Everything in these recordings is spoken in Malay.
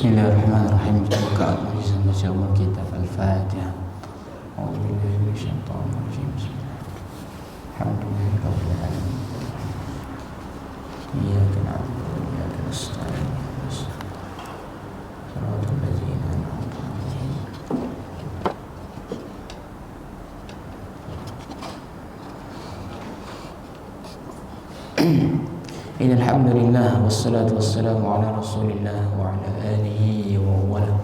Bismillahirrahmanirrahim. Buka baca kitab Al-Fatihah. A'udzubillahi minasyaitonir rajim. Alhamdulillahirabbil alamin. Iyyaka na'budu wa iyyaka nasta'in. Shiratal ladzina an'amta 'alaihim. Innal hamdalillah wassalatu wassalamu ala Rasulillah wa ala alihi wa wala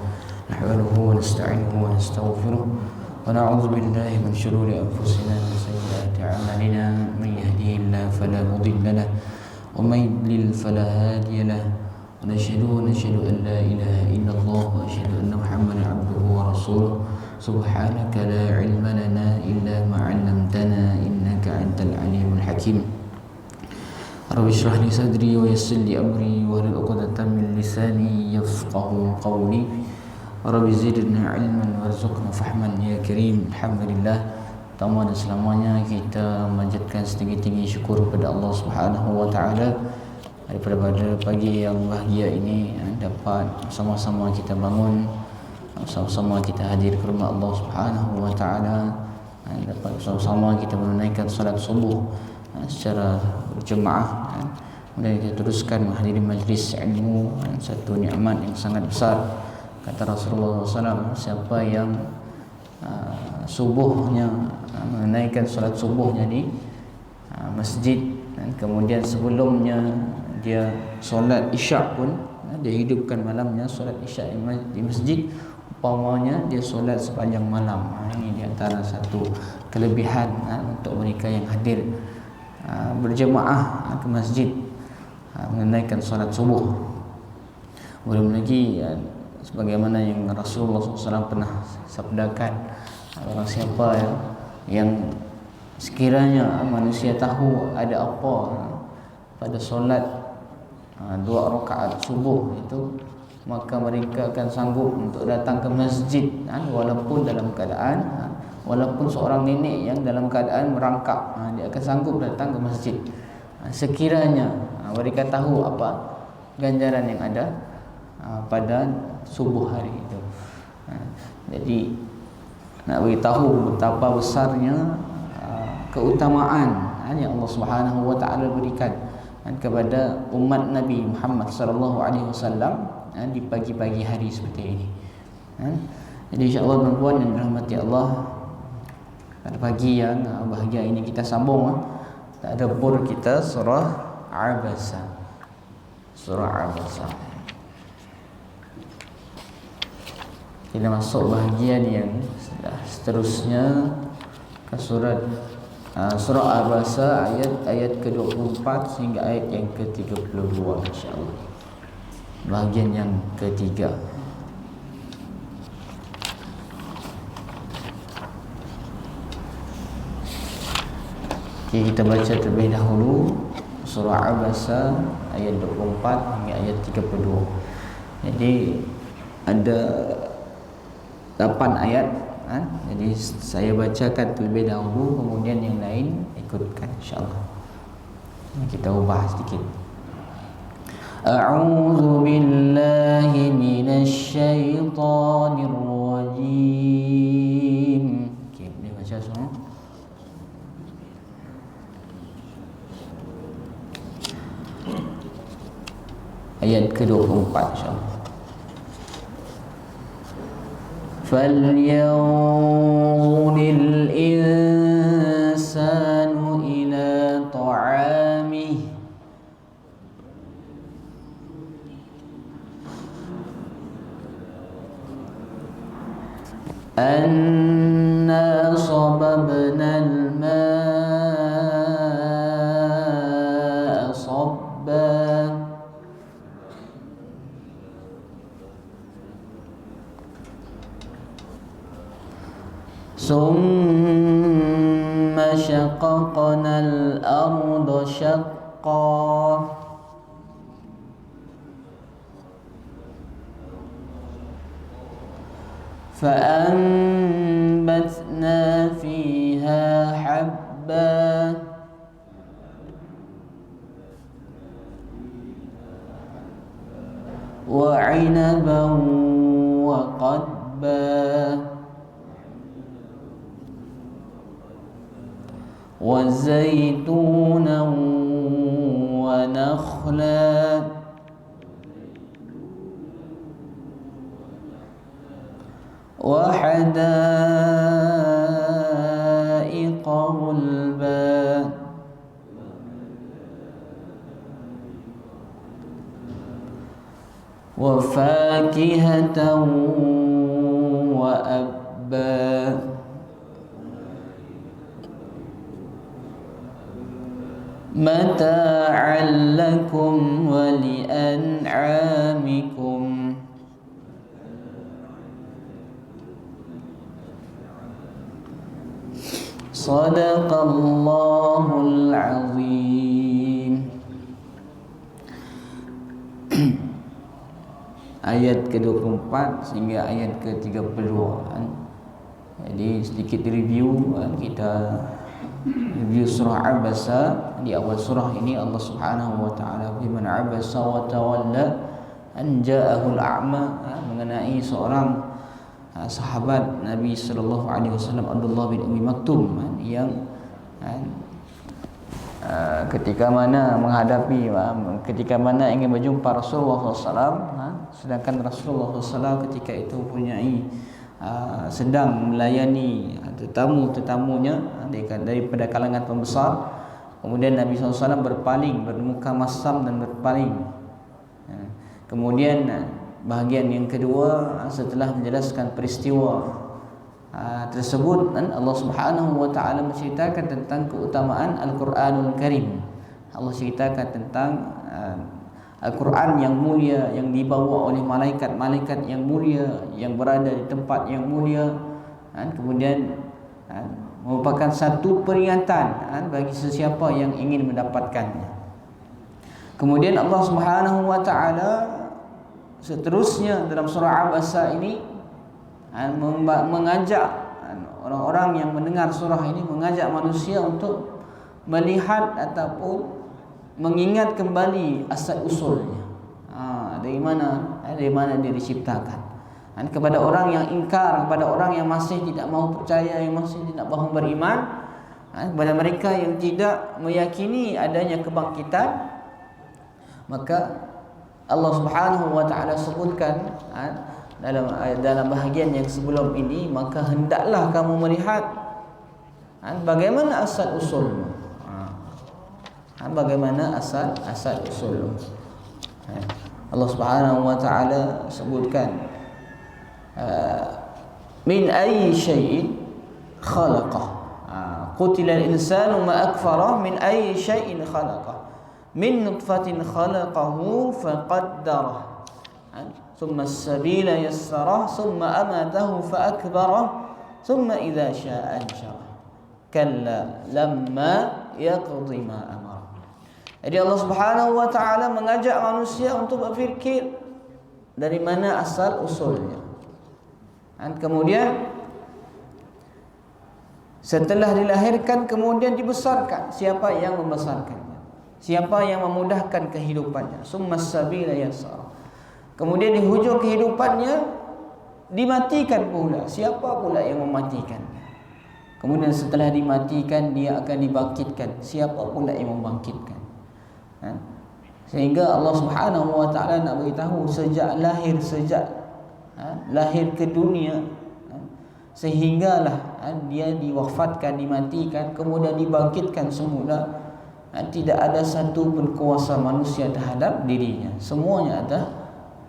nahmaduhu wa nasta'inuhu wa nastaghfiruh wa na'udzu billahi min shururi anfusina wa sayyiati a'malina man yahdihillahu fala mudilla lahu wa man yudlil fala hadiya lahu wa nashhadu an la ilaha illallah wa nashhadu anna Muhammadan 'abduhu wa rasuluh subhanaka la 'ilma lana illa ma 'allamtana innaka antal alimul hakim. Rabbi shrah li sadri wa yassir li amri wahlul 'uqdatam min lisani yafqahu qawli. Rabbi zidna ilman warzuqna fahman ya karim. Alhamdulillah, pertama dan selamanya kita manjatkan setinggi-tinggi syukur kepada Allah Subhanahu wa taala pada pagi yang bahagia ini dapat sama-sama kita bangun, sama-sama kita hadir ke rumah Allah Subhanahu wa taala, dapat sama-sama kita menunaikan salat subuh secara berjemaah. Kemudian kita teruskan menghadiri majlis ilmu, satu nikmat yang sangat besar. Kata Rasulullah SAW, siapa yang subuhnya menunaikan salat subuhnya di masjid, dan kemudian sebelumnya dia solat isyak pun, dia hidupkan malamnya solat isyak di masjid, umpamanya dia solat sepanjang malam. Ini di antara satu kelebihan untuk mereka yang hadir berjemaah ke masjid menunaikan solat subuh. Belum lagi sebagaimana yang Rasulullah SAW pernah sabdakan, orang siapa yang sekiranya manusia tahu ada apa pada solat 2 rakaat subuh itu, maka mereka akan sanggup untuk datang ke masjid walaupun dalam keadaan, walaupun seorang nenek yang dalam keadaan merangkak, dia akan sanggup datang ke masjid sekiranya mereka tahu apa ganjaran yang ada pada subuh hari itu. Jadi nak beritahu betapa besarnya keutamaan yang Allah Subhanahu wa taala berikan kepada umat Nabi Muhammad sallallahu alaihi wasallam di pagi-pagi hari seperti ini. Jadi insya-Allah tuan-tuan yang dirahmati Allah, pada pagi yang bahagia ini kita sambung tadabbur kita surah Abasa. Surah Abasa. Kita masuk bahagian yang seterusnya ke surah Abasa, ayat ke-24 hingga ayat yang ke-32 insya-Allah. Bahagian yang ketiga. Okay, kita baca terlebih dahulu surah Abasa ayat 24 hingga ayat 32. Jadi ada 8 ayat, jadi saya bacakan terlebih dahulu, kemudian yang lain ikutkan insya-Allah. Kita ubah sedikit. A'udzu billahi minasy syaithanir rajim. Okey, boleh baca semua. Ayat ke-24 insya-Allah. Falyanzuril insanu ila ta'amih anna sababnal ma'a sabba summa syaqaqnal arda syaqqa فأنبتنا فيها حبا وعنبا وقضبا وزيتونا ونخلا وحدائق غلبا وفاكهة وأبا متاعا لكم ولأنعامكم صدق الله العظيم. Ayat ke-24 sehingga ayat ke-30. Jadi sedikit review, kita review surah Abasa. Di awal surah ini Allah Subhanahu wa taala firman abasa wa tawalla an ja'ahul a'ma, mengenai seorang sahabat Nabi sallallahu alaihi wasallam Abdullah bin Ummi Maktum yang ketika mana ingin berjumpa Rasulullah SAW, sedangkan Rasulullah SAW ketika itu sedang melayani tetamunya daripada kalangan pembesar. Kemudian Nabi SAW berpaling, bermuka masam dan berpaling. Kemudian bahagian yang kedua, setelah menjelaskan peristiwa tersebut, Allah Subhanahu wa taala menceritakan tentang keutamaan Al-Qur'anul Karim. Allah ceritakan tentang Al-Quran yang mulia, yang dibawa oleh malaikat-malaikat yang mulia, yang berada di tempat yang mulia, kemudian merupakan satu peringatan bagi sesiapa yang ingin mendapatkannya. Kemudian Allah Subhanahu wa taala seterusnya dalam surah Abasa ini mengajak orang-orang yang mendengar surah ini, mengajak manusia untuk melihat ataupun mengingat kembali asal usulnya, dari mana dia diciptakan. Kepada orang yang ingkar, kepada orang yang masih tidak mau percaya, yang masih tidak mau beriman, kepada mereka yang tidak meyakini adanya kebangkitan, maka Allah Subhanahu wa taala sebutkan dalam bahagian yang sebelum ini, maka hendaklah kamu melihat bagaimana asal usulmu. Bagaimana asal usul. Allah Subhanahu wa taala sebutkan min ayyi syai'in khalaqah. Qutila al-insanu ma akfarah min ayyi syai'in khalaqah. Min nutfatin khalaqahu faqaddarah. Thumma as-sabila yassarah, thumma amatahu faakbarah, thumma idza syaa'a ansyarah. Kalla lamma yaqdi ma amara. Jadi Allah Subhanahu wa taala mengajak manusia untuk berfikir dari mana asal usulnya. Dan kemudian setelah dilahirkan kemudian dibesarkan, siapa yang membesarkannya? Siapa yang memudahkan kehidupannya? Summas sabila yassara. Kemudian di hujung kehidupannya dimatikan pula. Siapa pula yang mematikannya? Kemudian setelah dimatikan dia akan dibangkitkan. Siapa pula yang membangkitkan? Sehingga Allah Subhanahu wa taala nak beritahu sejak lahir ke dunia, sehinggalah dia diwafatkan, dimatikan, kemudian dibangkitkan semula, tidak ada satu pun kuasa manusia terhadap dirinya. Semuanya ada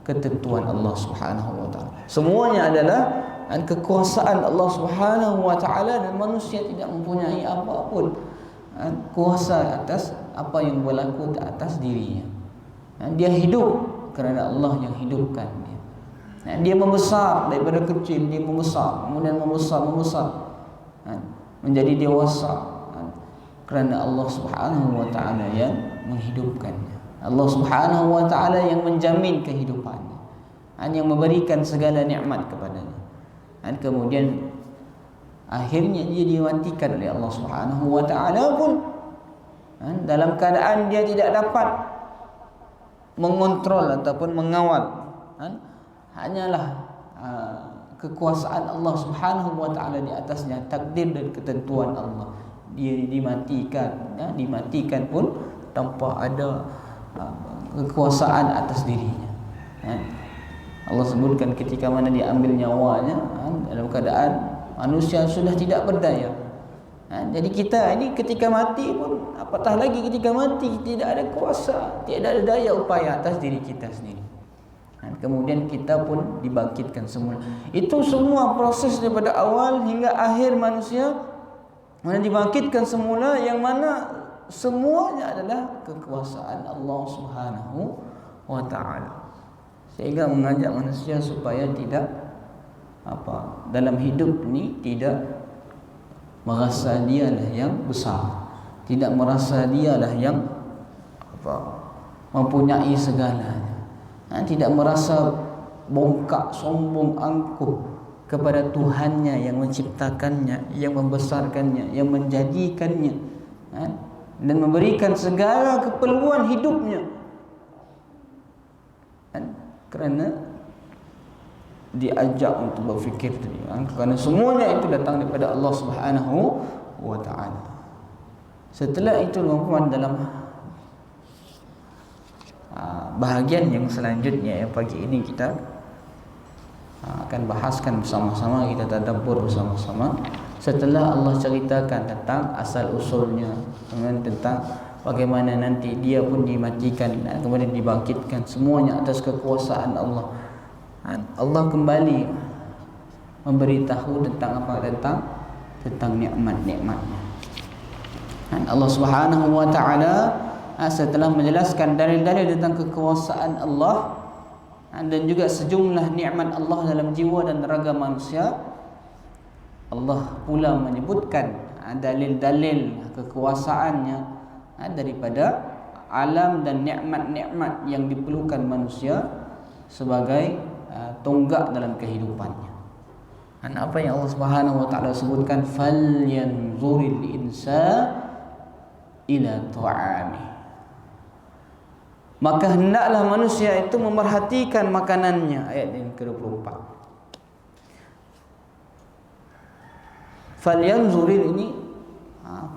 ketentuan Allah Subhanahu wa taala. Semuanya adalah kekuasaan Allah Subhanahu wa taala, dan manusia tidak mempunyai apa-apa kuasa atas apa yang berlaku atas dirinya. Dia hidup kerana Allah yang hidupkan dia. Dia membesar daripada kecil, dia membesar, kemudian membesar menjadi dewasa kerana Allah Subhanahu wa taala yang menghidupkannya. Allah Subhanahu wa taala yang menjamin kehidupannya, yang memberikan segala nikmat kepadanya. Dan kemudian akhirnya dia dimatikan oleh Allah Subhanahu wa taala pun dalam keadaan dia tidak dapat mengontrol ataupun mengawal hanyalah kekuasaan Allah Subhanahu wa taala di atasnya, takdir dan ketentuan Allah. Dia dimatikan pun tanpa ada kekuasaan atas dirinya. Allah sebutkan ketika mana diambil nyawanya dalam keadaan manusia sudah tidak berdaya. Jadi kita ini ketika mati pun, apatah lagi ketika mati tidak ada kuasa, tidak ada daya upaya atas diri kita sendiri. Kemudian kita pun dibangkitkan semula. Itu semua proses daripada awal hingga akhir manusia mana dibangkitkan semula, yang mana semuanya adalah kekuasaan Allah Subhanahu wa taala. Sehingga mengajak manusia supaya tidak dalam hidup ini tidak merasa dialah yang besar, tidak merasa dialah yang mempunyai segalanya, tidak merasa bongkak, sombong, angkuh kepada Tuhannya yang menciptakannya, yang membesarkannya, yang menjadikannya, dan memberikan segala keperluan hidupnya, kerana diajak untuk berfikir tadi, kerana semuanya itu datang daripada Allah Subhanahu wa taala. Setelah itu teman-teman, dalam bahagian yang selanjutnya yang pagi ini kita akan bahaskan bersama-sama, kita tadabbur bersama-sama. Setelah Allah ceritakan tentang asal usulnya, tentang bagaimana nanti dia pun dimatikan, kemudian dibangkitkan, semuanya atas kekuasaan Allah. Allah kembali memberitahu tentang apa? Tentang nikmat-nikmatnya. Allah Subhanahu wa taala setelah menjelaskan dalil-dalil tentang kekuasaan Allah dan juga sejumlah nikmat Allah dalam jiwa dan raga manusia, Allah pula menyebutkan dalil-dalil kekuasaannya daripada alam dan nikmat-nikmat yang diperlukan manusia sebagai tonggak dalam kehidupannya. Dan apa yang Allah Subhanahu wa taala sebutkan, falyanzuril insa ila ta'ami, maka hendaklah manusia itu memerhatikan makanannya. Ayat yang ke-24. Falyanzuril ini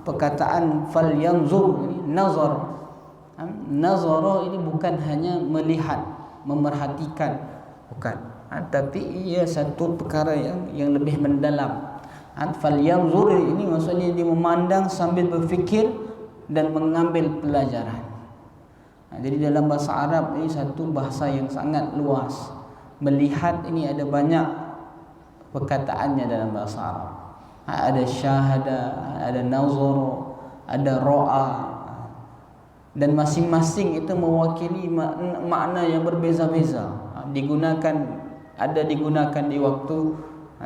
perkataan falyanzur ini nazar. Nazara ini bukan hanya melihat, memerhatikan, bukan, tapi ia satu perkara yang lebih mendalam. Falyanzur ini maksudnya dia memandang sambil berfikir dan mengambil pelajaran. Jadi dalam bahasa Arab ini satu bahasa yang sangat luas. Melihat ini ada banyak perkataannya dalam bahasa Arab. Ada syahada, ada nazara, ada ra'a, dan masing-masing itu mewakili makna yang berbeza-beza. Digunakan di waktu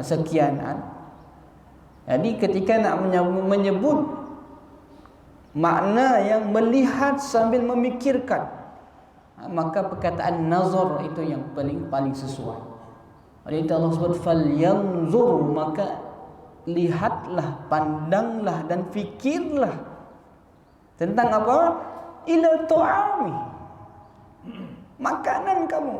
sekian. Jadi ketika nak menyebut makna yang melihat sambil memikirkan, maka perkataan nazar itu yang paling sesuai. Oleh itu Allah sebut falyanzur, maka lihatlah, pandanglah dan fikirlah tentang apa? Ila ta'ami, makanan kamu.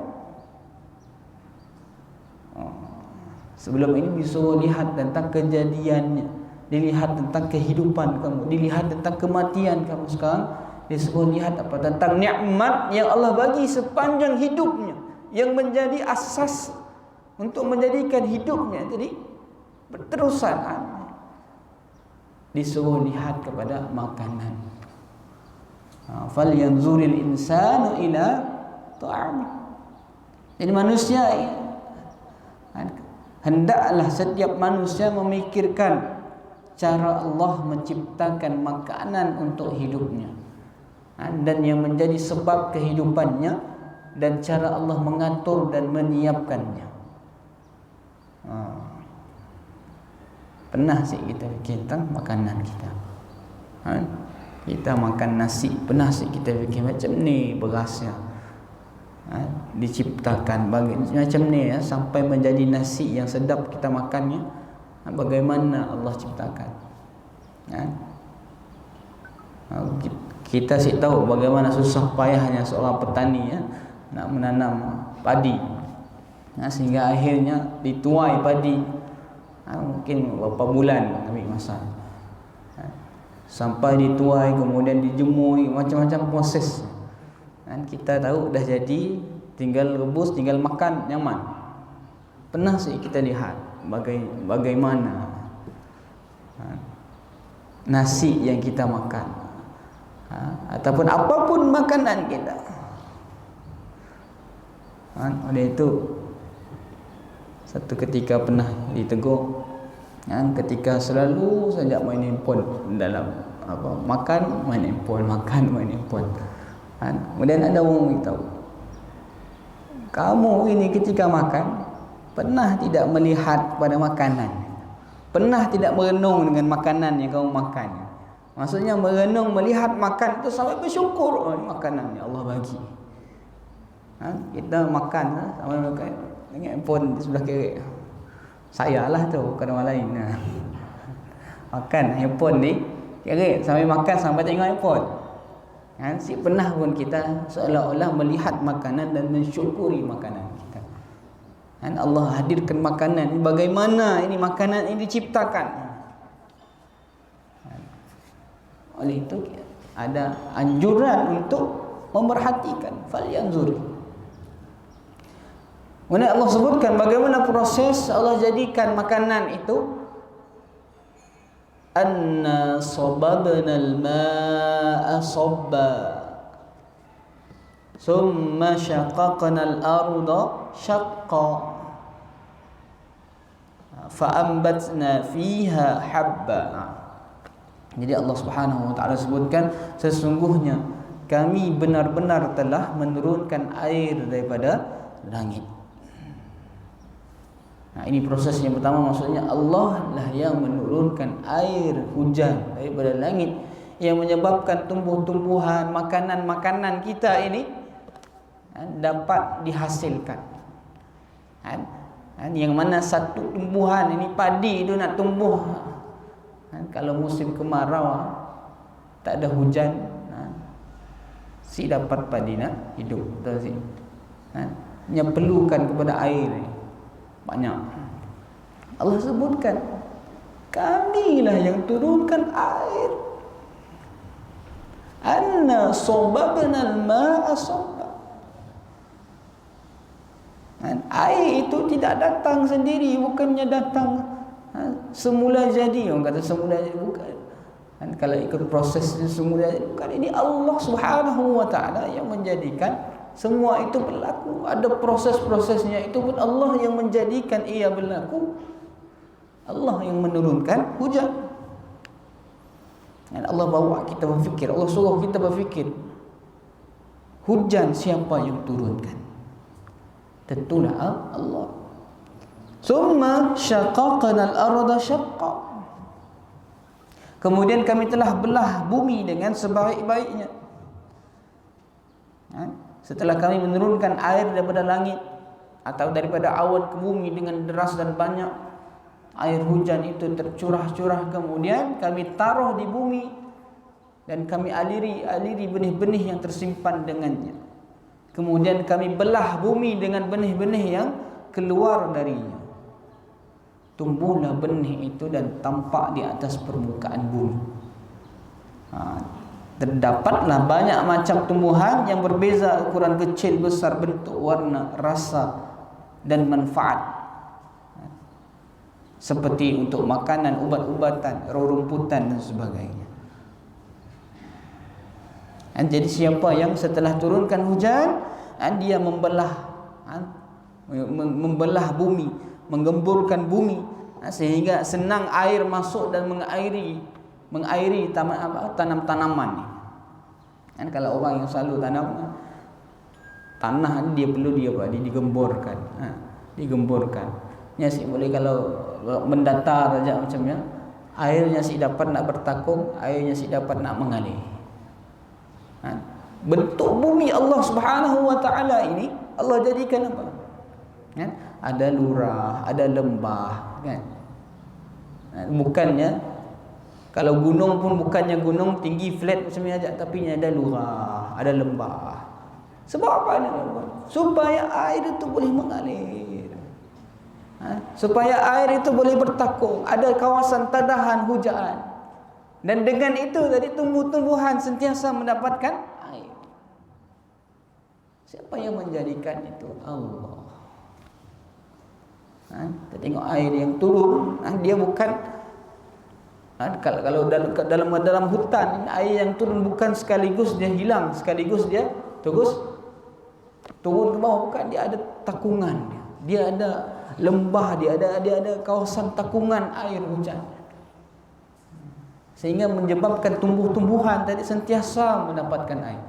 Sebelum ini disuruh lihat tentang kejadiannya, dilihat tentang kehidupan kamu, dilihat tentang kematian kamu. Sekarang disuruh lihat apa? Tentang nikmat yang Allah bagi sepanjang hidupnya, yang menjadi asas untuk menjadikan hidupnya. Jadi berterusan disuruh lihat kepada makanan. Falyanzuril insanu ila ta'ami. Jadi manusia, hendaklah setiap manusia memikirkan cara Allah menciptakan makanan untuk hidupnya, dan yang menjadi sebab kehidupannya, dan cara Allah mengatur dan menyiapkannya. Pernah sih kita fikir tentang makanan kita? Kita makan nasi, pernah sih kita fikir macam ni berasnya diciptakan macam ni sampai menjadi nasi yang sedap kita makannya, bagaimana Allah ciptakan? Kita sih tahu bagaimana susah payahnya seorang petani nak menanam padi. Sehingga akhirnya dituai padi, mungkin beberapa bulan ambil masa, sampai dituai, kemudian dijemur, macam-macam proses. Kita tahu dah jadi, tinggal rebus, tinggal makan, nyaman. Pernah sih kita lihat bagaimana nasi yang kita makan, ataupun apapun makanan kita, oleh itu satu ketika pernah ditegur, ketika selalu saja main handphone dalam makan, main handphone, makan, main handphone. Kemudian ada orang beritahu, kamu ini ketika makan pernah tidak melihat pada makanan, pernah tidak merenung dengan makanan yang kamu makan. Maksudnya merenung, melihat makan itu sampai bersyukur makanan yang Allah bagi. Kita makan sampai makan dengan handphone di sebelah kiri. Saya lah tu, bukan orang lain. Makan handphone di kiri, sampai makan sampai tengok handphone. Si pernah pun kita seolah-olah melihat makanan dan mensyukuri makanan kita. Allah hadirkan makanan, bagaimana ini makanan ini diciptakan. Oleh itu ada anjuran untuk memerhatikan, falyanzur. Kemudian Allah sebutkan bagaimana proses Allah jadikan makanan itu. Anna sababna al-ma'a sabba, thumma shaqaqna al-arda shaqqa, fa'ambatna fiha habba. Jadi Allah Subhanahu wa taala sebutkan, sesungguhnya kami benar-benar telah menurunkan air daripada langit. Ini proses yang pertama, maksudnya Allah lah yang menurunkan air hujan daripada langit yang menyebabkan tumbuh-tumbuhan, makanan-makanan kita ini dapat dihasilkan. Yang mana satu tumbuhan ini, padi itu nak tumbuh, kalau musim kemarau tak ada hujan, si dapat padi nak hidup, betul si. Yang perlukan kepada air banyak. Allah sebutkan, kamilah yang turunkan air. Anna sababna al-ma'a sabba. Air itu tidak datang sendiri, bukannya datang semula jadi. Orang kata semula jadi, bukan. Kalau ikut prosesnya semula jadi, bukan. Ini Allah Subhanahu wa taala yang menjadikan semua itu berlaku. Ada proses-prosesnya, itu pun Allah yang menjadikan ia berlaku. Allah yang menurunkan hujan. Dan Allah bawa kita berfikir, Allah suruh kita berfikir, hujan siapa yang turunkan? Tentulah Allah. Summa syaqaqna al-arda syaqqa. Kemudian kami telah belah bumi dengan sebaik-baiknya. Setelah kami menurunkan air daripada langit atau daripada awan ke bumi dengan deras dan banyak, air hujan itu tercurah-curah, kemudian kami taruh di bumi dan kami aliri benih-benih yang tersimpan dengannya. Kemudian kami belah bumi dengan benih-benih yang keluar darinya. Tumbuhlah benih itu dan tampak di atas permukaan bumi. Terdapatlah banyak macam tumbuhan yang berbeza ukuran kecil, besar, bentuk, warna, rasa dan manfaat, seperti untuk makanan, ubat-ubatan, rerumputan dan sebagainya. Jadi siapa yang setelah turunkan hujan, dia membelah bumi, menggemburkan bumi, sehingga senang air masuk dan mengairi tanam-tanaman. Kalau orang yang selalu tanam tanah, dia perlu digemburkan, Ya, si boleh kalau mendatar saja macamnya, airnya si dapat nak bertakung, airnya si dapat nak mengalir. Bentuk bumi Allah Subhanahu wa taala ini Allah jadikan apa? Ada lurah, ada lembah, kan? Bukannya kalau gunung pun bukannya gunung tinggi flat macam ni aja, tapi ada lurah, ada lembah. Sebab apa ni? Supaya air itu boleh mengalir. supaya air itu boleh bertakung, ada kawasan tadahan hujan. Dan dengan itu tadi tumbuh-tumbuhan sentiasa mendapatkan air. Siapa yang menjadikan itu? Allah. Kita tengok air yang turun, dia bukan kalau dalam hutan, air yang turun bukan sekaligus dia hilang, sekaligus dia terus turun ke bawah, bukan, dia ada takungan, dia ada lembah, dia ada kawasan takungan air hujan, sehingga menyebabkan tumbuh-tumbuhan tadi sentiasa mendapatkan air.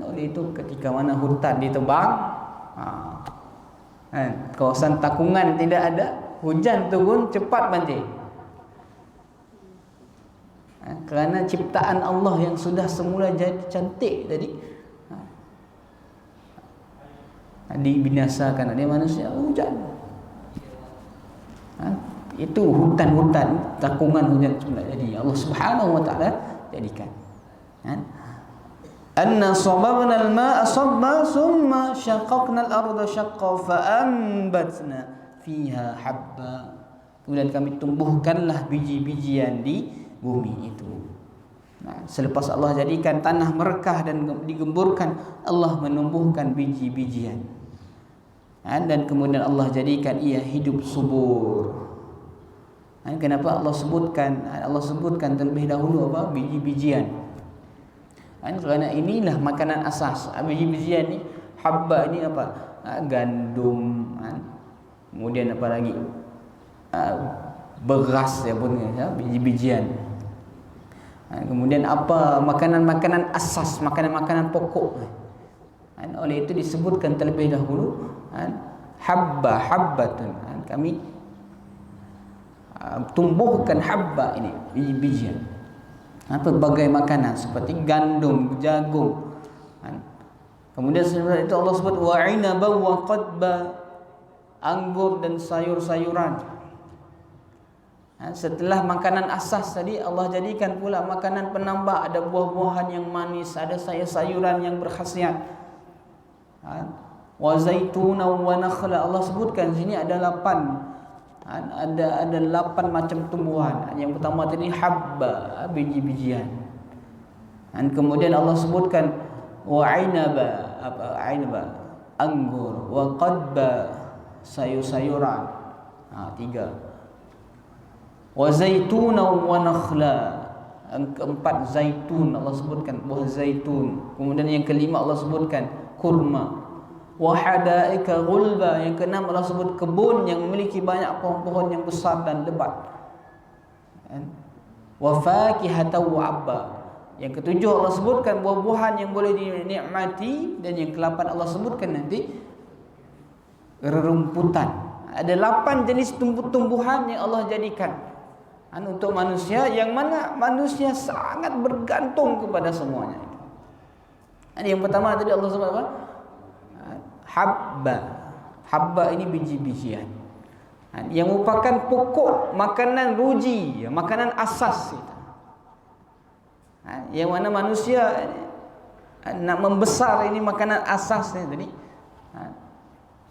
Oleh itu ketika mana hutan ditebang, kawasan takungan tidak ada, hujan turun cepat banjir. Kerana ciptaan Allah yang sudah semula jadi cantik tadi dibinasakan oleh manusia, hujan. Itu hutan-hutan takungan hujan semula jadi Allah Subhanahu wa taala jadikan. Anna sababna al-ma'a sabba thumma shaqaqna al-arda shaqqa fa anbatna fiha habba. Kemudian kami tumbuhkanlah biji-bijian di bumi itu. Selepas Allah jadikan tanah merekah dan digemburkan, Allah menumbuhkan biji-bijian. Dan kemudian Allah jadikan ia hidup subur. Kenapa Allah sebutkan? Allah sebutkan terlebih dahulu apa? Biji-bijian. Kerana inilah makanan asas. Biji-bijian ni, habba ni apa? Gandum. Kemudian apa lagi? Beras ya pun, biji-bijian. Kemudian apa? Makanan-makanan asas, makanan-makanan pokok. Oleh itu disebutkan terlebih dahulu habbatun. Kami tumbuhkan habba ini, biji-bijian. Pelbagai makanan seperti gandum, jagung. Kemudian setelah itu Allah sebut wa 'inaba wa qadba, anggur dan sayur-sayuran. Setelah makanan asas tadi, Allah jadikan pula makanan penambah, ada buah-buahan yang manis, ada sayur-sayuran yang berkhasiat. Wa zaituna wa nakhla, Allah sebutkan sini ada 8. Ada 8 macam tumbuhan. Yang pertama tadi habba, biji-bijian. Dan kemudian Allah sebutkan wa 'inaba, apa? 'Inaba, anggur, wa qadba, sayur-sayuran. 3. Wa zaituna wa nakhla, yang keempat zaitun, Allah sebutkan buah zaitun. Kemudian yang kelima Allah sebutkan kurma. Wa hadaika ghulba, yang keenam Allah sebut kebun yang memiliki banyak pohon-pohon yang besar dan lebat. Wa fakihatan wa abba, yang ketujuh Allah sebutkan buah-buahan yang boleh dinikmati. Dan yang ke-8 Allah sebutkan nanti rerumputan. Ada 8 jenis tumbuh-tumbuhan yang Allah jadikan untuk manusia, yang mana manusia sangat bergantung kepada semuanya. Yang pertama tadi Allah sebut apa? Habba. Habba ini biji-bijian, yang merupakan pokok makanan ruji, makanan asas kita. Yang mana manusia nak membesar, ini makanan asas tadi.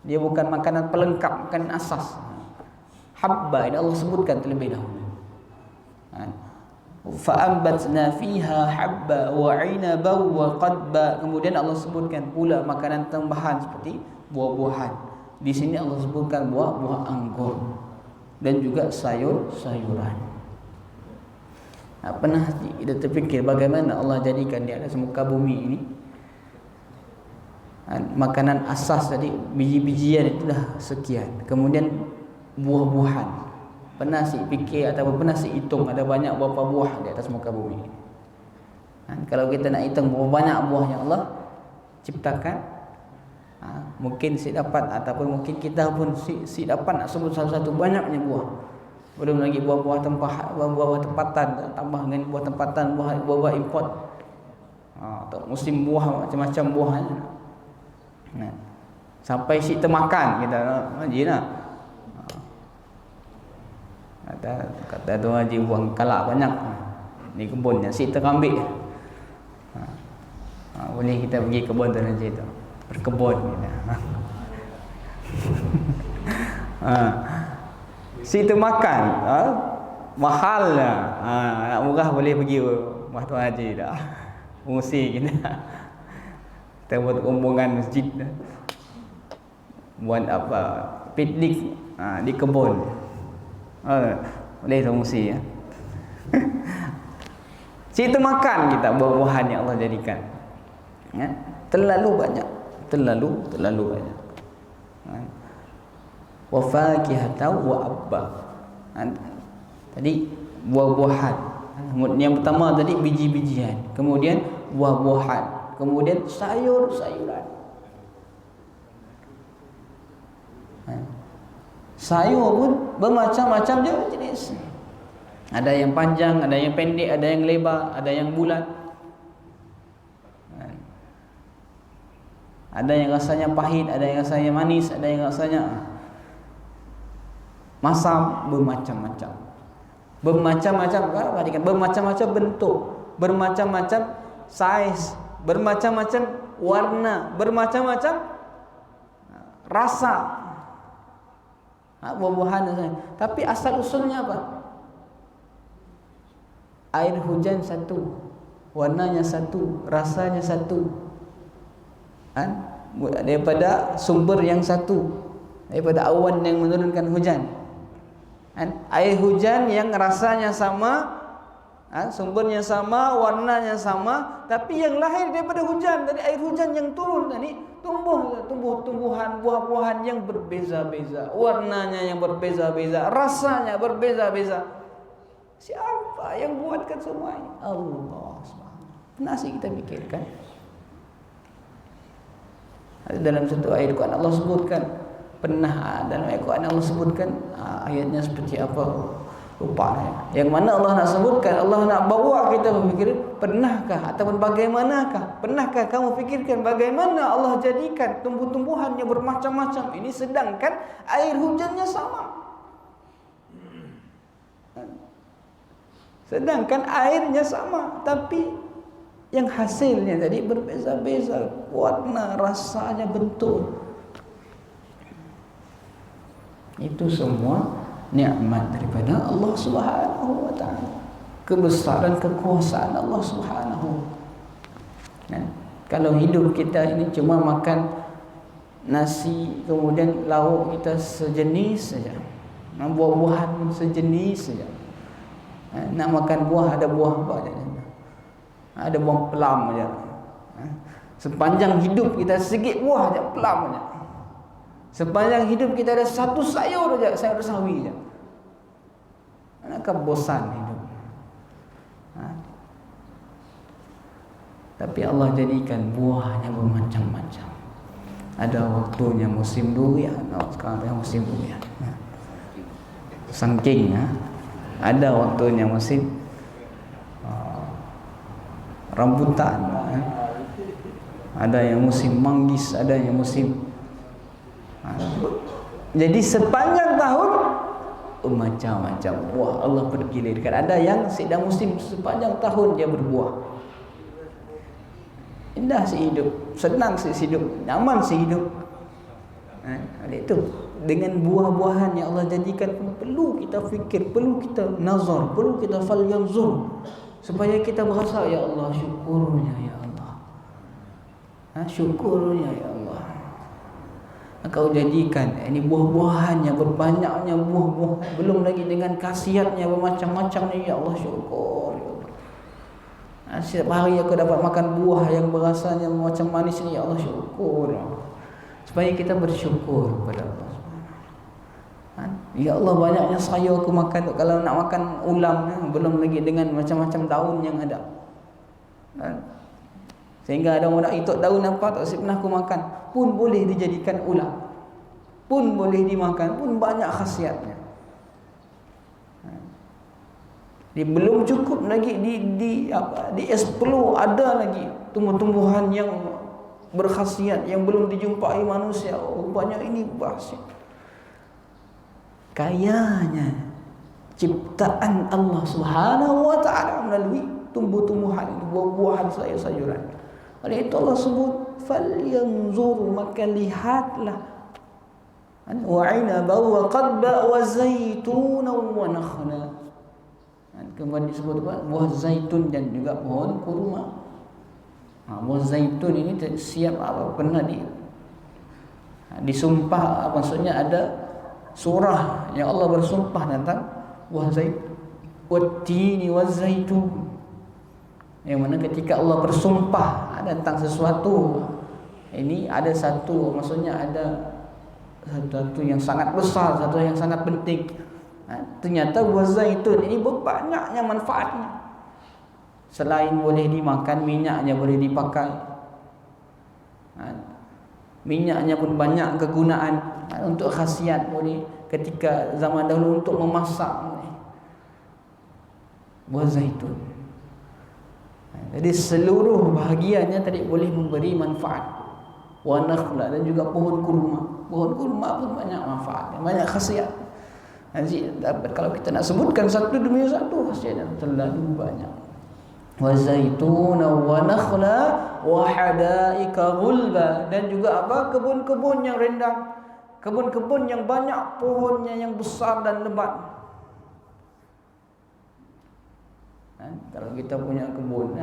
Dia bukan makanan pelengkap, makanan asas. Habba ini Allah sebutkan terlebih dahulu. Fa'ambatna fiha habba wa 'inaba wa qadba. Kemudian Allah sebutkan pula makanan tambahan seperti buah-buahan. Di sini Allah sebutkan buah anggur dan juga sayur-sayuran. Pernah kita terfikir bagaimana Allah jadikan di atas muka bumi ini makanan asas tadi, biji-bijian itulah sekian. Kemudian buah-buahan. Pernah si fikir ataupun pernah si hitung ada banyak berapa buah di atas muka bumi ini? Kalau kita nak hitung berapa banyak buah yang Allah ciptakan, mungkin si dapat, ataupun mungkin kita pun si dapat nak sebut satu-satu banyaknya buah. Belum lagi buah-buah tempatan, tambah dengan buah tempatan, buah-buah import. Atau musim buah, macam-macam buah. Sampai si termakan kita haji lah. Kata tu haji buang kalak banyak ni kebunnya, si terambil. Boleh kita pergi kebun tu nanti tu, berkebun kita. Situ makan, mahal lah. Nak murah boleh pergi Rumah Tuan Haji dah. Fungsi kita. Kita buat rombongan masjid dah. Buat apa? Piknik di kebun. Boleh fungsi ya. Situ makan kita buah-buahan yang Allah jadikan. Ya? Terlalu banyak. Terlalu banyak. Wa fakihatan wa abba. Tadi buah-buahan. Yang pertama tadi biji-bijian, kemudian buah-buahan, kemudian sayur-sayuran. Sayur pun bermacam-macam jenis. Ada yang panjang, ada yang pendek, ada yang lebar, ada yang bulat. Ada yang rasanya pahit, ada yang rasanya manis, ada yang rasanya masam, bermacam-macam. Bermacam-macam, perhatikan, bermacam-macam bentuk, bermacam-macam saiz, bermacam-macam warna, bermacam-macam rasa. Buah-buahan. Tapi asal usulnya apa? Air hujan satu, warnanya satu, rasanya satu. Daripada sumber yang satu, daripada awan yang menurunkan hujan. Air hujan yang rasanya sama, sumbernya sama, warnanya sama, tapi yang lahir daripada hujan, dari air hujan yang turun tadi, tumbuhan buah-buahan yang berbeza-beza, warnanya yang berbeza-beza, rasanya berbeza-beza. Siapa yang buatkan semua ini? Allah SWT. Pernah sih kita pikirkan? Dalam satu ayat Quran Allah sebutkan, pernah dalam ayat Quran Allah sebutkan, ayatnya seperti apa? Lupa. Yang mana Allah nak sebutkan, Allah nak bawa kita berfikir, pernahkah ataupun bagaimanakah? Pernahkah kamu fikirkan bagaimana Allah jadikan tumbuh-tumbuhan yang bermacam-macam ini, sedangkan air hujannya sama? Sedangkan airnya sama, tapi yang hasilnya tadi berbeza-beza, warna, rasanya, bentuk. Itu semua nikmat daripada Allah Subhanahu wa taala. Kebesaran kekuasaan Allah Subhanahu. Kalau hidup kita ini cuma makan nasi, kemudian lauk kita sejenis saja, buah-buahan sejenis saja. Nak makan buah, ada buah apa saja, ada buah pelam saja. Sepanjang hidup kita sedikit buah saja, pelam saja. Sepanjang hidup kita ada satu sayur saja, sayur sawi saja. Akan bosan hidup. Tapi Allah jadikan buahnya bermacam-macam. Ada waktunya musim durian, sekarang musim durian. Sangking, ada waktunya musim rambutan, ada yang musim manggis, ada yang musim. Jadi sepanjang tahun macam-macam buah Allah pergilirkan. Ada yang sedang musim sepanjang tahun dia berbuah. Indah si hidup, senang si hidup, nyaman si hidup. Itu dengan buah-buahan yang Allah jadikan perlu kita fikir, perlu kita nazar, perlu kita falyanzur, supaya kita berasa, ya Allah, syukurnya ya Allah. Syukurnya ya Allah. Kau jadikan ini buah-buahan yang berbanyaknya buah-buah, belum lagi dengan khasiatnya bermacam-macam ni, ya Allah, syukur ya Allah. Setiap hari aku dapat makan buah yang berasanya macam manis ni, ya Allah, syukur. Supaya kita bersyukur kepada Allah. Ya Allah, banyaknya sayur aku makan. Kalau nak makan ulam, belum lagi dengan macam-macam daun yang ada. Sehingga ada orang nak itok daun apa tak pernah aku makan, pun boleh dijadikan ulam, pun boleh dimakan, pun banyak khasiatnya. Belum cukup lagi di explore, ada lagi tumbuh-tumbuhan yang berkhasiat yang belum dijumpai manusia. Rupanya ini bahasa kayanya ciptaan Allah Subhanahu wa taala melalui tumbuh-tumbuhan, buah-buahan, sayur-sayuran. Oleh itu Allah sebut falyanzur, maka lihatlah. Wa 'inaban wa qadba wa zaitunan wa nakhla. Kemudian disebut apa? Buah zaitun dan juga pohon kurma. Buah zaitun ini siap apa pernah disumpah, maksudnya ada surah yang Allah bersumpah tentang buah zaitun, wat-tini waz-zaitun, yang mana ketika Allah bersumpah tentang sesuatu ini ada satu, maksudnya ada satu yang sangat besar, satu yang sangat penting. Ternyata buah zaitun ini banyaknya manfaatnya. Selain boleh dimakan, minyaknya boleh dipakai. Minyaknya pun banyak kegunaan untuk khasiat, boleh ketika zaman dahulu untuk memasak buah zaitun. Jadi seluruh bahagiannya tadi boleh memberi manfaat. Wa nakhla, dan juga pohon kurma. Pohon kurma pun banyak manfaat, banyak khasiat. Nanti kalau kita nak sebutkan satu demi satu, khasiatnya terlalu banyak. Wa zaituna wa nakhla wa hadaika ghulba, dan juga apa? Kebun-kebun yang rindang, kebun-kebun yang banyak pohonnya yang besar dan lebat. Kalau kita punya kebun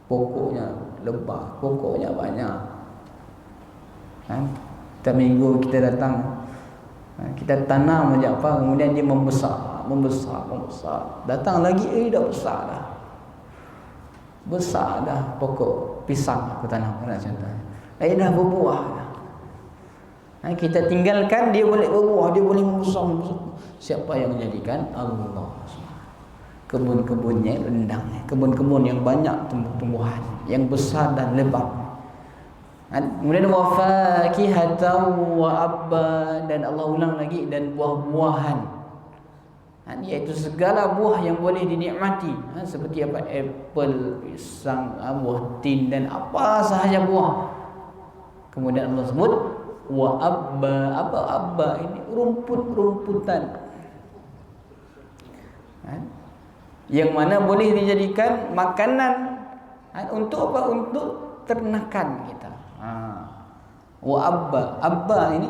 pokoknya lebat, pokoknya banyak. Setiap minggu kita datang, kita tanam aja apa, kemudian dia membesar. Datang lagi, dah besar dah. Besar dah pokok pisang aku tanam pada contoh. Dah berbuah dah. Kita tinggalkan, dia boleh berbuah, dia boleh membesar. Siapa yang menjadikan? Allah. Kebun-kebunnya rendang, kebun-kebun yang banyak tumbuh-tumbuhan, yang besar dan lebat. Kemudian wa fakihatan wa abba, dan Allah ulang lagi, dan buah-buahan. Iaitu segala buah yang boleh dinikmati, seperti apa? Apple, pisang, buah tin, dan apa sahaja buah. Kemudian Allah sebut wa abba. Apa abba ini? Rumput-rumputan, yang mana boleh dijadikan makanan untuk apa? Untuk ternakan kita. Wa abba. Abba ini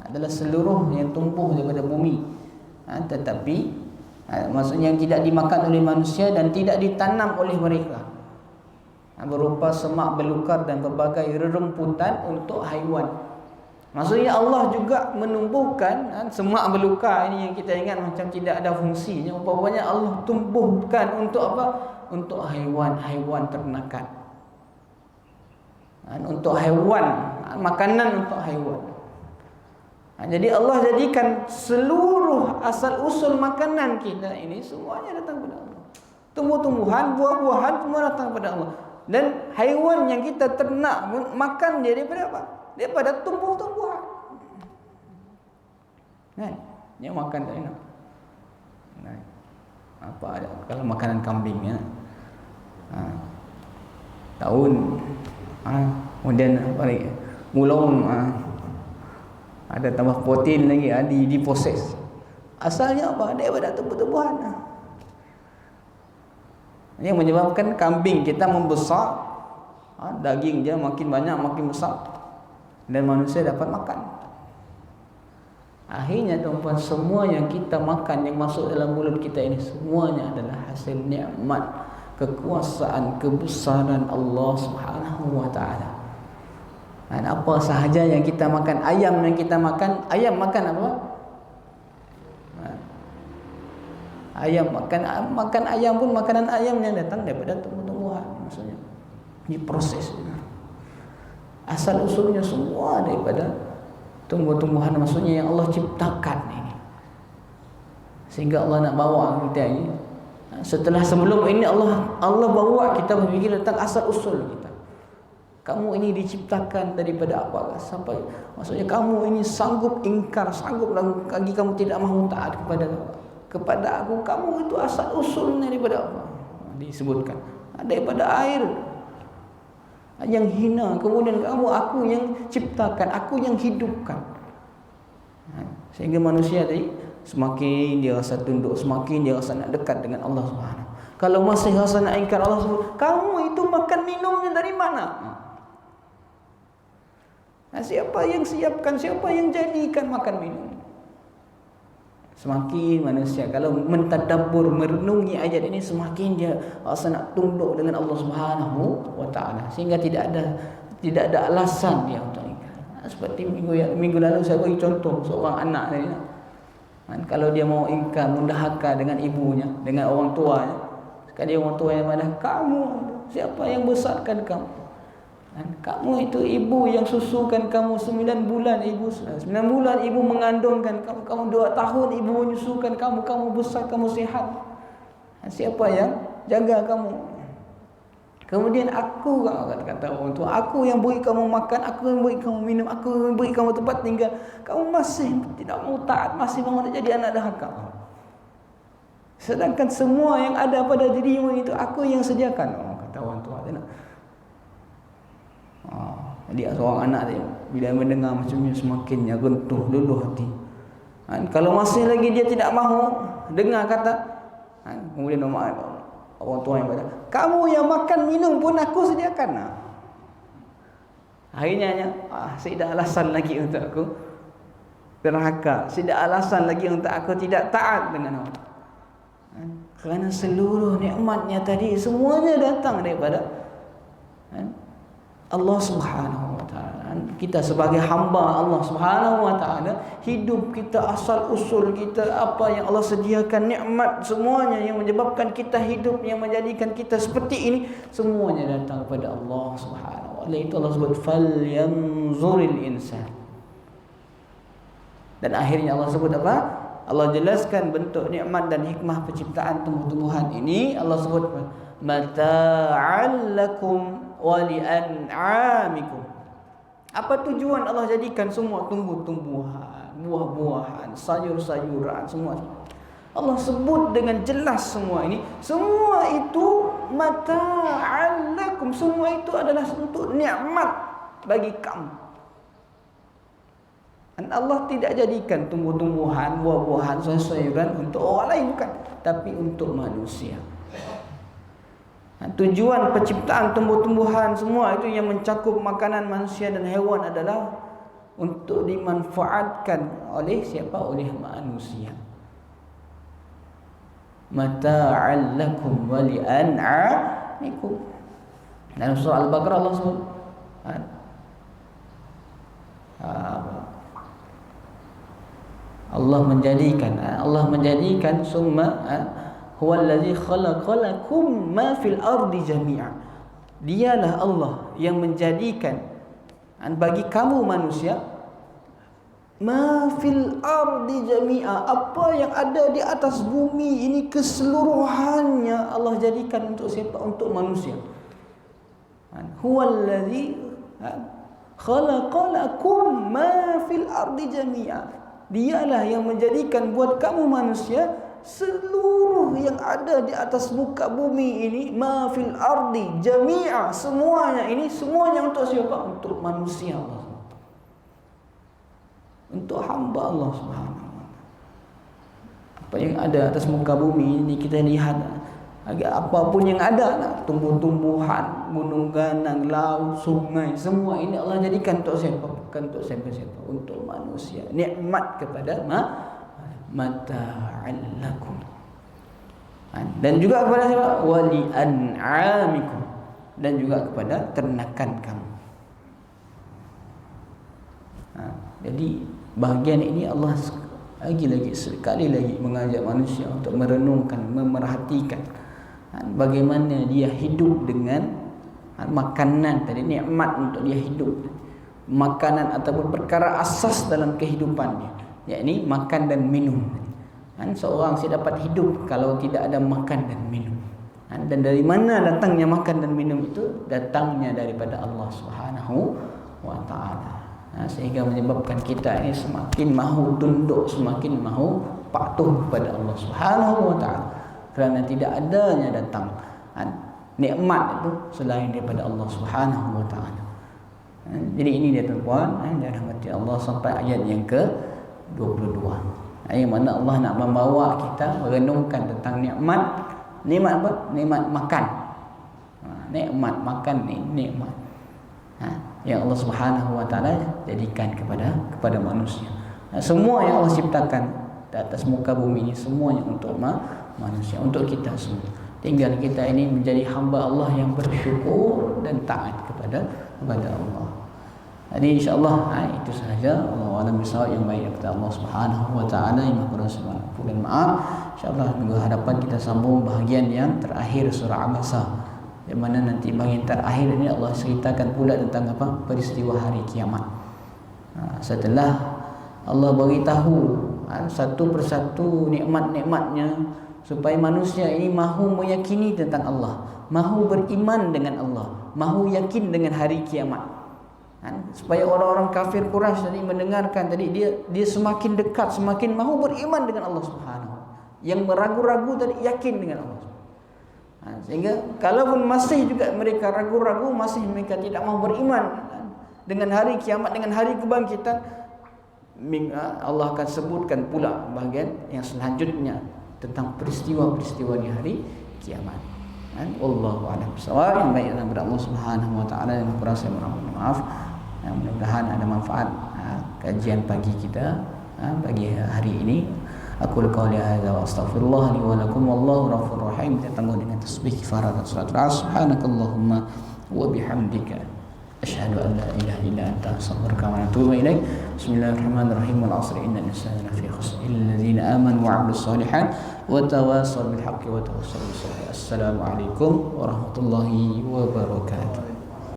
adalah seluruh yang tumbuh daripada bumi, tetapi maksudnya yang tidak dimakan oleh manusia dan tidak ditanam oleh mereka, berupa semak belukar dan berbagai rerumputan untuk haiwan. Maksudnya Allah juga menumbuhkan semak belukar ini yang kita ingat macam tidak ada fungsinya, umpamanya Allah tumbuhkan untuk apa? Untuk haiwan-haiwan ternakan, untuk haiwan, makanan untuk haiwan. Jadi Allah jadikan seluruh asal usul makanan kita ini semuanya datang pada Allah. Tumbuh-tumbuhan, buah-buahan semua datang pada Allah. Dan haiwan yang kita ternak makan dia daripada apa? Daripada tumbuh-tumbuhan. Dia makan tak enak. Apa ada kalau makanan kambing ya? Daun. Kemudian apa lagi? Mulung. Ada tambah protein lagi, diproses. Asalnya apa? Daripada tumbuh-tumbuhan. Yang menyebabkan kambing kita membesar, daging dia makin banyak, makin besar, dan manusia dapat makan. Akhirnya tuan-tuan, semua yang kita makan, yang masuk dalam mulut kita ini, semuanya adalah hasil nikmat, kekuasaan, kebesaran Allah Subhanahu wa ta'ala. Dan apa sahaja yang kita makan, ayam yang kita makan, ayam makan apa? Ayam makan ayam pun makanan ayam yang datang daripada tumbuh-tumbuhan, maksudnya diproses. Asal usulnya semua daripada tumbuh-tumbuhan, maksudnya yang Allah ciptakan ini. Sehingga Allah nak bawa kita ini, setelah sebelum ini Allah bawa kita berfikir tentang asal usul kita. Kamu ini diciptakan daripada apa? Sampai maksudnya kamu ini sanggup ingkar, sanggup lagi kamu tidak mahu taat kepada aku. Kamu itu asal usulnya daripada apa? Disebutkan daripada air yang hina. Kemudian aku yang ciptakan, aku yang hidupkan. Sehingga manusia tadi semakin dia rasa tunduk, semakin dia rasa nak dekat dengan Allah Subhanahu. Kalau masih rasa nak ingkar, Allah sebut, kamu itu makan minumnya dari mana? Siapa yang siapkan, siapa yang jadikan makan minum? Semakin manusia kalau mentadabbur, merenungi ayat ini, semakin dia rasa nak tunduk dengan Allah Subhanahu wa taala, sehingga tidak ada alasan dia untuk ingkar. Seperti minggu lalu saya bagi contoh seorang anak tadi. Kalau dia mau ingkar, mendahaka dengan ibunya, dengan orang tuanya, sekali orang tuanya marah, kamu siapa yang besarkan kamu? Kamu itu ibu yang susukan kamu 9 bulan, ibu 9 bulan ibu mengandungkan kamu, kamu 2 tahun ibu menyusukan kamu, kamu besar, kamu sihat. Siapa yang jaga kamu? Kemudian aku, kata orang tua, aku yang beri kamu makan, aku yang beri kamu minum, aku yang beri kamu tempat tinggal, kamu masih tidak mau taat, masih mau jadi anak durhaka. Sedangkan semua yang ada pada dirimu itu aku yang sediakan, kata orang tua. Dia seorang anak dia, bila mendengar macam ni semakin runtuh luluh hati. Kalau masih lagi dia tidak mahu dengar kata, kemudian orang tua yang berkata, kamu yang makan minum pun aku sediakan. Akhirnya tidak alasan lagi untuk aku derhaka, tidak alasan lagi untuk aku tidak taat dengan Allah. Kerana seluruh nikmatnya tadi semuanya datang daripada Allah Subhanahu wa taala. Kita sebagai hamba Allah Subhanahu wa taala, hidup kita, asal usul kita, apa yang Allah sediakan, nikmat semuanya yang menyebabkan kita hidup, yang menjadikan kita seperti ini, semuanya datang kepada Allah Subhanahu wa taala. Itu Allah sebut falyanzuril insan. Dan akhirnya Allah sebut apa? Allah jelaskan bentuk nikmat dan hikmah penciptaan tumbuh-tumbuhan ini. Allah sebut mata'al lakum wa li'an'amikum. Apa tujuan Allah jadikan semua tumbuh-tumbuhan, buah-buahan, sayur-sayuran, semua? Allah sebut dengan jelas semua ini. Semua itu mata'al lakum. Semua itu adalah untuk nikmat bagi kamu. Dan Allah tidak jadikan tumbuh-tumbuhan, buah-buahan, sayur-sayuran untuk orang lain, bukan, tapi untuk manusia. Tujuan penciptaan tumbuh-tumbuhan semua itu yang mencakup makanan manusia dan hewan adalah untuk dimanfaatkan oleh siapa? Oleh manusia. Mata'al lakum wa li'an'amikum. Dalam surah Al-Baqarah Allah sebut Allah menjadikan summa huwallazi khalaqalakum ma fil ardi jami'a. Dialah Allah yang menjadikan bagi kamu manusia ma fil ardi jami'a, apa yang ada di atas bumi ini keseluruhannya Allah jadikan untuk siapa? Untuk manusia. Huwallazi khalaqalakum ma fil ardi jami'a. Dialah yang menjadikan buat kamu manusia seluruh yang ada di atas muka bumi ini, ma fil ardi jami'a, semuanya ini, semuanya untuk siapa? Untuk manusia Allah, untuk hamba Allah Subhanahu wa taala. Apa yang ada atas muka bumi ini kita lihat, apapun yang ada, tumbuh-tumbuhan, gunung ganang, laut, sungai, semua ini Allah jadikan untuk siapa? Bukan untuk siapa-siapa, untuk manusia. Nikmat kepada mata'al lakum. Dan juga kepada siapa? Wali an'amikum. Dan juga kepada ternakan kamu. Jadi bahagian ini Allah sekali lagi mengajak manusia untuk merenungkan, memerhatikan bagaimana dia hidup dengan makanan tadi, nikmat untuk dia hidup, makanan ataupun perkara asas dalam kehidupannya, yakni makan dan minum. Seorang dapat hidup kalau tidak ada makan dan minum. Dan dari mana datangnya makan dan minum itu? Datangnya daripada Allah Subhanahu wa taala. Sehingga menyebabkan kita ini semakin mahu tunduk, semakin mahu patuh kepada Allah Subhanahu wa taala, kerana tidak adanya datang nikmat itu selain daripada Allah Subhanahu wa taala. Jadi ini dia tuan-tuan, dirahmati Allah, sampai ayat yang ke-22. Ayat mana Allah nak membawa kita merenungkan tentang nikmat apa? Nikmat makan. Nikmat makan ni nikmat. yang Allah Subhanahu wa taala jadikan kepada manusia. Semua yang Allah ciptakan di atas muka bumi ini semuanya untuk manusia, untuk kita semua. Tinggal kita ini menjadi hamba Allah yang bersyukur dan taat kepada Allah. Jadi insya-Allah itu sahaja. Allah alam bisawab yang baik daripada Allah Subhanahu wa taala yang Maha Kuasa dan Maaf. Insya-Allah minggu hadapan kita sambung bahagian yang terakhir surah Abasa. Di mana nanti bahagian terakhir ini Allah ceritakan pula tentang peristiwa hari kiamat. Setelah Allah beritahu satu persatu nikmat-nikmatnya supaya manusia ini mahu meyakini tentang Allah, mahu beriman dengan Allah, mahu yakin dengan hari kiamat. Supaya orang-orang kafir Quraisy tadi mendengarkan tadi dia semakin dekat, semakin mahu beriman dengan Allah Subhanahu. Yang meragu-ragu tadi yakin dengan Allah. Sehingga kalaupun masih juga mereka ragu-ragu, masih mereka tidak mahu beriman dengan hari kiamat, dengan hari kebangkitan, Allah akan sebutkan pula bahagian yang selanjutnya tentang peristiwa-peristiwa di hari kiamat. Wallahu a'lam bishawab. Yang baik daripada Allah Subhanahu wa taala yang Maha Maaf. Mudah-mudahan ada manfaat kajian pagi kita pagi hari ini. Aku qauli hadza wa astaghfirullah li wa lakum wallahu ghafurur rahim. Kita tangguh dengan tasbih kifarat salat Asr. Subhanakallahumma wa bihamdika asyhadu an la ilaha illa anta astaghfiruka wa atubu ilaik. Bismillahirrahmanirrahim. Wal 'asri innal insana lafi khusr illa alladziina aamanu wa 'amilus shalihat wa tawassaw bil haqqi wa tawassaw bis sabr. Assalamu alaikum warahmatullahi wabarakatuh.